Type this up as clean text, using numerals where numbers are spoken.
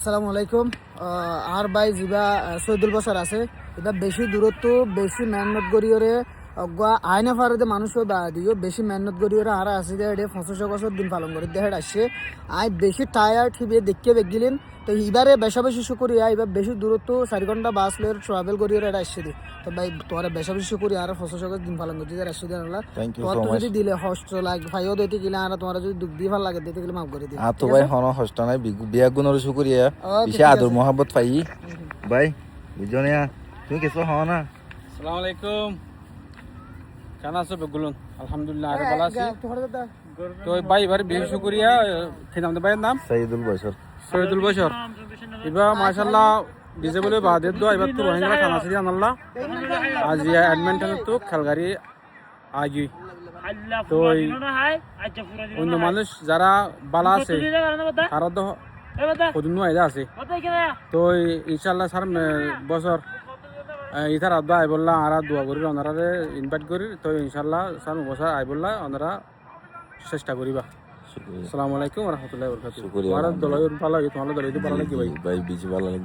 আসসালামু আলাইকুম। আর ভাই যা 14 বছর আছে এটা বেশি দূরত্ব বেশি মেহনত করিওরে আইনা ফারদে মানুষ দিও বেশি মেহনত করিওরে আর আছে যে এটা 25 বছর দিন পালন করে দেহেড আসছে আই বেশি টায়ার্ড হিবে দেখতে বেগিলেন তো এবারে বেশা বেশি শুকরিয়া এবার বেশি দূরত্ব 4 ঘন্টা বাস লয়ে ট্রাভেল করিওরে এটা আসছে দি তো ভাই তোরা বেশা বেশি শুকরিয়া আর 25 দিন পালন করতে আসছে দি আল্লাহ তোর যদি দিলে হস্ট লাগ ভাইও দিতে গেলে আর তোমরা যদি দুঃখ দিয়ে ভাল লাগে দিতে গেলে মাফ করে দিও আর তো ভাই হন হস্ট নাই বিয়া গুণর শুকরিয়া বিশে আদর মোহাম্মত পাই ভাই বুঝনে তুমি কিছু হও না। আসসালামু আলাইকুম, কেন আছো বেগুলুন? আলহামদুলিল্লাহ আরে ভালো আছি। তো ভাই এবার বেশি শুকরিয়া কি নাম ভাইয়ের নাম? সৈয়দুল বশর। এবার মাশাআল্লাহ ডিজেবলে বাদে দো এবার তো রোহিঙ্গা খানা আছে আনাল্লাহ আজ অ্যাডমিন্টন তো খেলগাড়ি আগি তো অন্য মানুষ যারা বালা আছে তারা তো কদিন আইদা আছে তো ইনশাআল্লাহ স্যার বছর ইথার আব্বা আই বললা আর দোয়া করি ওনারা ইনভাইট করি তো ইনশাআল্লাহ স্যার বছর আই বললা ওনারা চেষ্টা করিবা। আসসালামু আলাইকুম ওয়া রাহমাতুল্লাহি ওয়া বারাকাতুহু। তোমার দলই ভালো তোমার দলই ভালো লাগি ভাই ভাই বিজি ভালো লাগে।